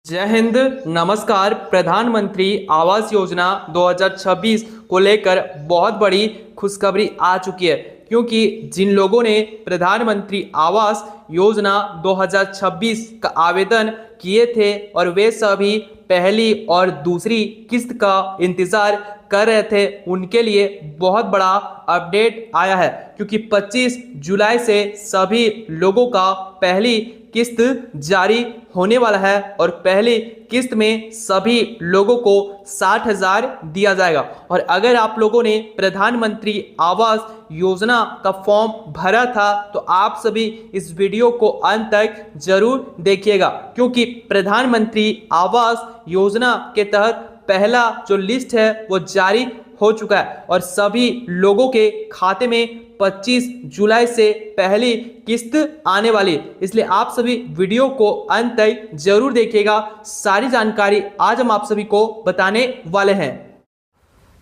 जय हिंद। नमस्कार। प्रधानमंत्री आवास योजना 2026 को लेकर बहुत बड़ी खुशखबरी आ चुकी है, क्योंकि जिन लोगों ने प्रधानमंत्री आवास योजना 2026 का आवेदन किए थे और वे सभी पहली और दूसरी किस्त का इंतजार कर रहे थे, उनके लिए बहुत बड़ा अपडेट आया है। क्योंकि 25 जुलाई से सभी लोगों का पहली किस्त जारी होने वाला है और पहली किस्त में सभी लोगों को 60,000 दिया जाएगा। और अगर आप लोगों ने प्रधानमंत्री आवास योजना का फॉर्म भरा था तो आप सभी इस वीडियो को अंत तक जरूर देखिएगा, क्योंकि प्रधानमंत्री आवास योजना के तहत पहला जो लिस्ट है वो जारी हो चुका है और सभी लोगों के खाते में 25 जुलाई से पहली किस्त आने वाली है। इसलिए आप सभी वीडियो को अंत तक जरूर देखिएगा। सारी जानकारी आज हम आप सभी को बताने वाले हैं।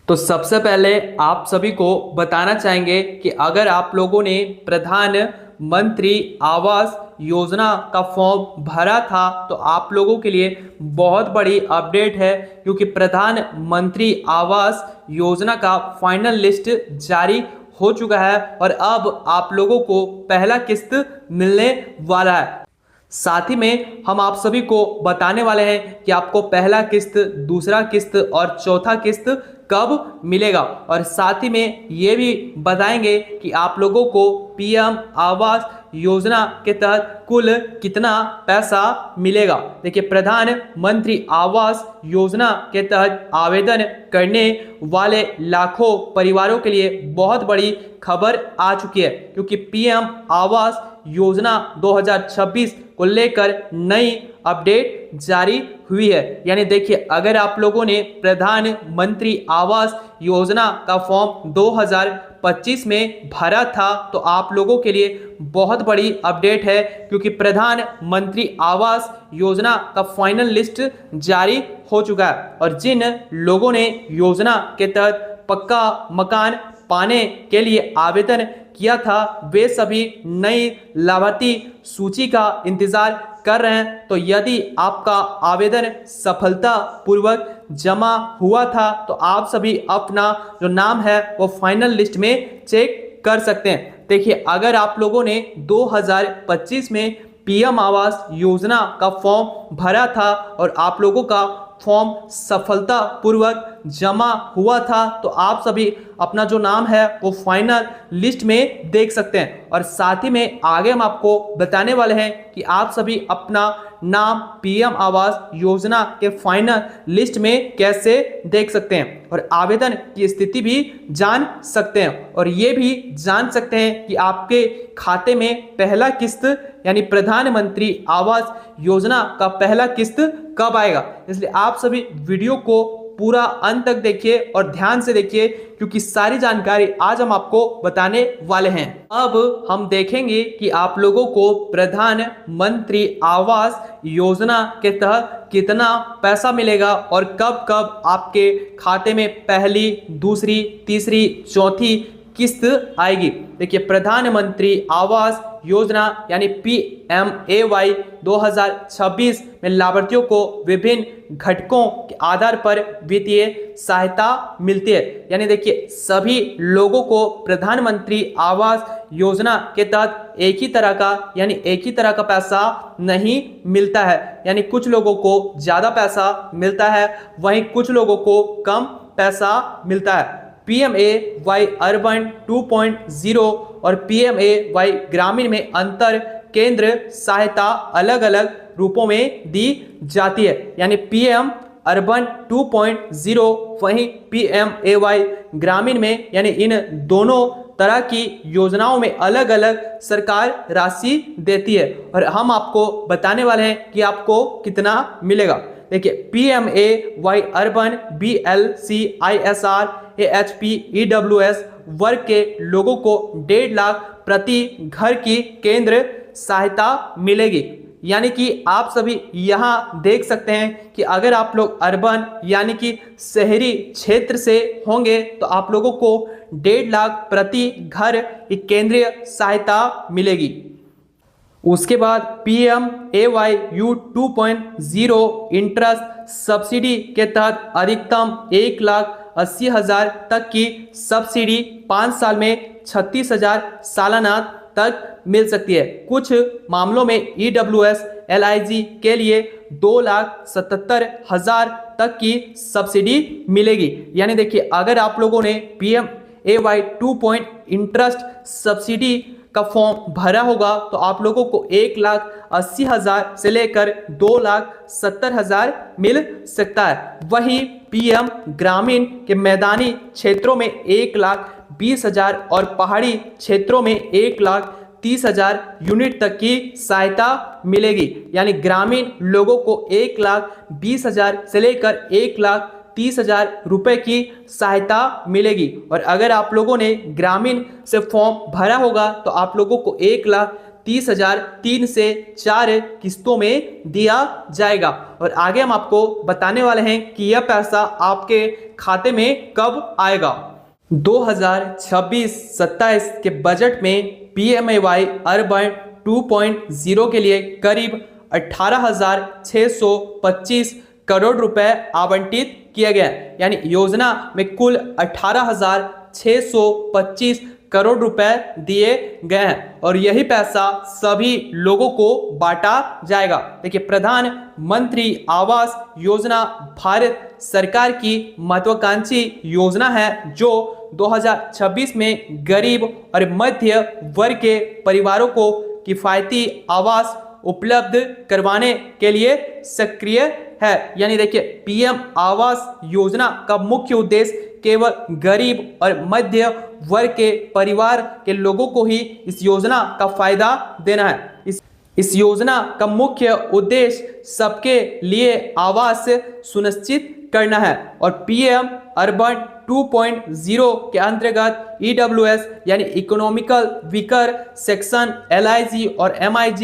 तो सबसे पहले आप सभी को बताना चाहेंगे कि अगर आप लोगों ने प्रधानमंत्री आवास योजना का फॉर्म भरा था तो आप लोगों के लिए बहुत बड़ी अपडेट है, क्योंकि प्रधानमंत्री आवास योजना का फाइनल लिस्ट जारी हो चुका है और अब आप लोगों को पहला किस्त मिलने वाला है। साथ ही में हम आप सभी को बताने वाले हैं कि आपको पहला किस्त, दूसरा किस्त और चौथा किस्त कब मिलेगा, और साथ ही में ये भी बताएंगे कि आप लोगों को पीएम आवास योजना के तहत कुल कितना पैसा मिलेगा। देखिए, प्रधानमंत्री आवास योजना के तहत आवेदन करने वाले लाखों परिवारों के लिए बहुत बड़ी खबर आ चुकी है, क्योंकि पीएम आवास योजना 2026 को लेकर नई अपडेट जारी हुई है। यानी देखिए, अगर आप लोगों ने प्रधानमंत्री आवास योजना का फॉर्म 2025 में भरा था तो आप लोगों के लिए बहुत बड़ी अपडेट है, क्योंकि प्रधानमंत्री आवास योजना का फाइनल लिस्ट जारी हो चुका है और जिन लोगों ने योजना के तहत पक्का मकान पाने के लिए आवेदन किया था वे सभी नई लाभार्थी सूची का इंतजार कर रहे हैं। तो यदि आपका आवेदन सफलतापूर्वक जमा हुआ था तो आप सभी अपना जो नाम है वो फाइनल लिस्ट में चेक कर सकते हैं। देखिए, अगर आप लोगों ने 2025 में पीएम आवास योजना का फॉर्म भरा था और आप लोगों का फॉर्म सफलतापूर्वक जमा हुआ था तो आप सभी अपना जो नाम है वो फाइनल लिस्ट में देख सकते हैं। और साथ ही में आगे हम आपको बताने वाले हैं कि आप सभी अपना नाम पीएम आवास योजना के फाइनल लिस्ट में कैसे देख सकते हैं और आवेदन की स्थिति भी जान सकते हैं, और ये भी जान सकते हैं कि आपके खाते में पहला किस्त यानी प्रधानमंत्री आवास योजना का पहला किस्त कब आएगा। इसलिए आप सभी वीडियो को पूरा अंत तक देखिए और ध्यान से देखिए, क्योंकि सारी जानकारी आज हम आपको बताने वाले हैं। अब हम देखेंगे कि आप लोगों को प्रधानमंत्री आवास योजना के तहत कितना पैसा मिलेगा और कब कब आपके खाते में पहली, दूसरी, तीसरी, चौथी किस्त आएगी। देखिए, प्रधानमंत्री आवास योजना यानी PMAY 2026 में लाभार्थियों को विभिन्न घटकों के आधार पर वित्तीय सहायता मिलती है। यानी देखिए, सभी लोगों को प्रधानमंत्री आवास योजना के तहत एक ही तरह का पैसा नहीं मिलता है। यानी कुछ लोगों को ज़्यादा पैसा मिलता है, वहीं कुछ लोगों को कम पैसा मिलता है। PMAY अर्बन 2.0 और PMAY ग्रामीण में अंतर केंद्र सहायता अलग अलग रूपों में दी जाती है। यानी PM अर्बन 2.0 वहीं PMAY ग्रामीण में, यानी इन दोनों तरह की योजनाओं में अलग अलग सरकार राशि देती है और हम आपको बताने वाले हैं कि आपको कितना मिलेगा। देखिए, PMAY urban BLCISR AHP EWS वर्ग के लोगों को 1.5 लाख प्रति घर की केंद्र सहायता मिलेगी। यानी कि आप सभी यहाँ देख सकते हैं कि अगर आप लोग अर्बन यानी कि शहरी क्षेत्र से होंगे तो आप लोगों को 1.5 लाख प्रति घर की केंद्रीय सहायता मिलेगी। उसके बाद PMAYU 2.0 इंटरेस्ट सब्सिडी के तहत अधिकतम 1,80,000 तक की सब्सिडी 5 साल में 36,000 सालाना तक मिल सकती है। कुछ मामलों में EWS LIG के लिए 2,77,000 तक की सब्सिडी मिलेगी। यानी देखिए, अगर आप लोगों ने PMAY 2. इंटरेस्ट सब्सिडी का फॉर्म भरा होगा तो आप लोगों को 1,80,000 से लेकर 2,70,000 मिल सकता है। वहीं PM ग्रामीण के मैदानी क्षेत्रों में 1,20,000 और पहाड़ी क्षेत्रों में 1,30,000 यूनिट तक की सहायता मिलेगी। यानी ग्रामीण लोगों को 1,20,000 से लेकर 1,30,000 रुपए की सहायता मिलेगी। और अगर आप लोगों ने ग्रामीण से फॉर्म भरा होगा तो आप लोगों को 1,30,000 3 से 4 किस्तों में दिया जाएगा। और आगे हम आपको बताने वाले हैं कि यह पैसा आपके खाते में कब आएगा। 2026-27 के बजट में PMAY अर्बन 2.0 के लिए करीब 18,625 करोड़ रुपए आवंटित किया गया। यानी योजना में कुल 18,625 करोड़ रुपए दिए गए हैं और यही पैसा सभी लोगों को बांटा जाएगा। देखिए, प्रधानमंत्री आवास योजना भारत सरकार की महत्वाकांक्षी योजना है जो 2026 में गरीब और मध्य वर्ग के परिवारों को किफायती आवास उपलब्ध करवाने के लिए सक्रिय है। यानी देखिए, PM आवास योजना का मुख्य उद्देश्य केवल गरीब और मध्य वर्ग के परिवार के लोगों को ही इस योजना का फायदा देना है। इस योजना का मुख्य उद्देश्य सबके लिए आवास सुनिश्चित करना है। और PM अर्बन 2.0 के अंतर्गत EWS यानी इकोनॉमिकल वीकर सेक्शन LIG और MIG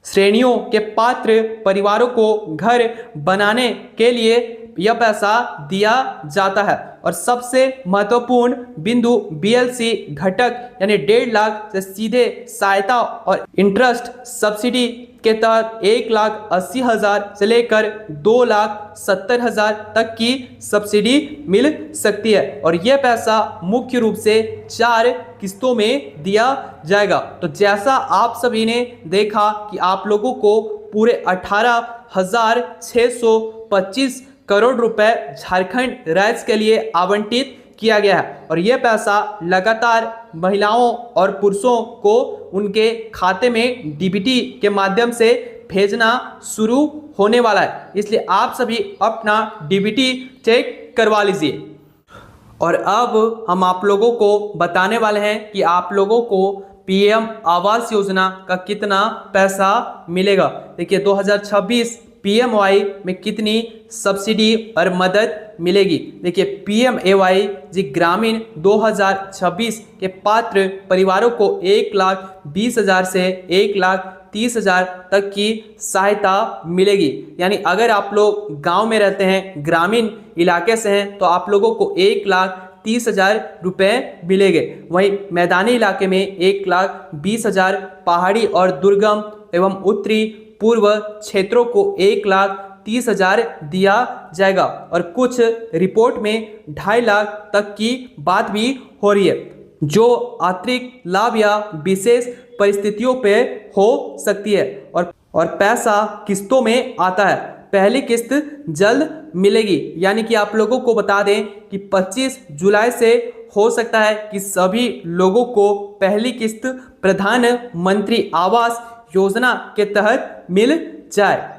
श्रेणियों के पात्र परिवारों को घर बनाने के लिए यह पैसा दिया जाता है। और सबसे महत्वपूर्ण बिंदु BLC घटक यानी 1.5 लाख से सीधे सहायता और इंटरेस्ट सब्सिडी के तहत 1,80,000 से लेकर 2,70,000 तक की सब्सिडी मिल सकती है। और यह पैसा मुख्य रूप से 4 किस्तों में दिया जाएगा। तो जैसा आप सभी ने देखा कि आप लोगों को पूरे 18,625 करोड़ रुपए झारखंड राज्य के लिए आवंटित किया गया है। और यह पैसा लगातार महिलाओं और पुरुषों को उनके खाते में DBT के माध्यम से भेजना शुरू होने वाला है। इसलिए आप सभी अपना DBT चेक करवा लीजिए। और अब हम आप लोगों को बताने वाले हैं कि आप लोगों को PM आवास योजना का कितना पैसा मिलेगा। देखिए, 2026 PMAY में कितनी सब्सिडी और मदद मिलेगी। देखिए, PMAY ग्रामीण 2026 के पात्र परिवारों को 1,20,000 से 1,30,000 तक की सहायता मिलेगी। यानी अगर आप लोग गांव में रहते हैं, ग्रामीण इलाके से हैं, तो आप लोगों को 1,30,000 रुपए मिलेंगे। वहीं मैदानी इलाके में 1,20,000, पहाड़ी और दुर्गम एवं उत्तरी पूर्व क्षेत्रों को 1,30,000 दिया जाएगा। और कुछ रिपोर्ट में 2.5 लाख तक की बात भी हो रही है, जो अतिरिक्त लाभ या विशेष परिस्थितियों पे हो सकती है। और पैसा किस्तों में आता है। पहली किस्त जल्द मिलेगी। यानी कि आप लोगों को बता दें कि 25 जुलाई से हो सकता है कि सभी लोगों को पहली किस्त प्रधानमंत्री आवास योजना के तहत मिल जाए।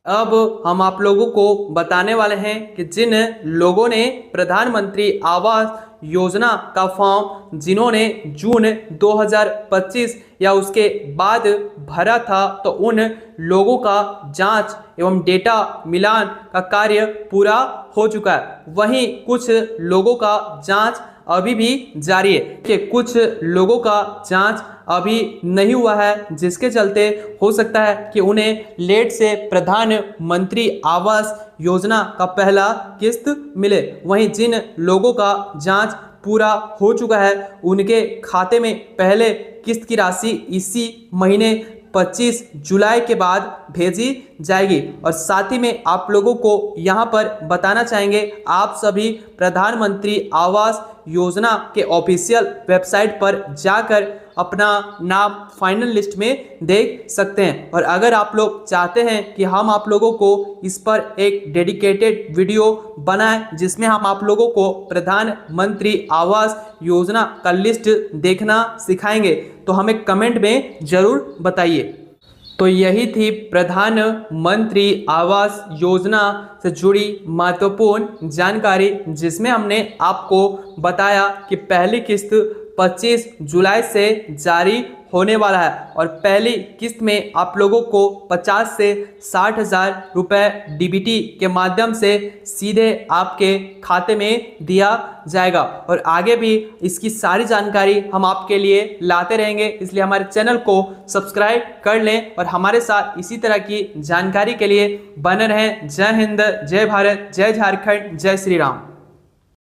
अब हम आप लोगों को बताने वाले हैं कि जिन लोगों ने प्रधानमंत्री आवास योजना का फॉर्म जिन्होंने जून 2025 या उसके बाद भरा था, तो उन लोगों का जांच एवं डेटा मिलान का कार्य पूरा हो चुका है। वहीं कुछ लोगों का जांच अभी भी जारी है कि कुछ लोगों का जांच अभी नहीं हुआ है, जिसके चलते हो सकता है कि उन्हें लेट से प्रधानमंत्री आवास योजना का पहला किस्त मिले। वहीं जिन लोगों का जांच पूरा हो चुका है, उनके खाते में पहले किस्त की राशि इसी महीने 25 जुलाई के बाद भेजी जाएगी। और साथ ही में आप लोगों को यहाँ पर बताना चाहेंगे, आप सभी प्रधानमंत्री आवास योजना के ऑफिशियल वेबसाइट पर जाकर अपना नाम फाइनल लिस्ट में देख सकते हैं। और अगर आप लोग चाहते हैं कि हम आप लोगों को इस पर एक डेडिकेटेड वीडियो बनाएं जिसमें हम आप लोगों को प्रधानमंत्री आवास योजना का लिस्ट देखना सिखाएंगे, तो हमें कमेंट में जरूर बताइए। तो यही थी प्रधानमंत्री आवास योजना से जुड़ी महत्वपूर्ण जानकारी, जिसमें हमने आपको बताया कि पहली किस्त 25 जुलाई से जारी होने वाला है और पहली किस्त में आप लोगों को 50 से 60 हज़ार रुपये डीबीटी के माध्यम से सीधे आपके खाते में दिया जाएगा। और आगे भी इसकी सारी जानकारी हम आपके लिए लाते रहेंगे, इसलिए हमारे चैनल को सब्सक्राइब कर लें और हमारे साथ इसी तरह की जानकारी के लिए बने रहें। जय हिंद, जय भारत, जय झारखंड, जय श्री राम।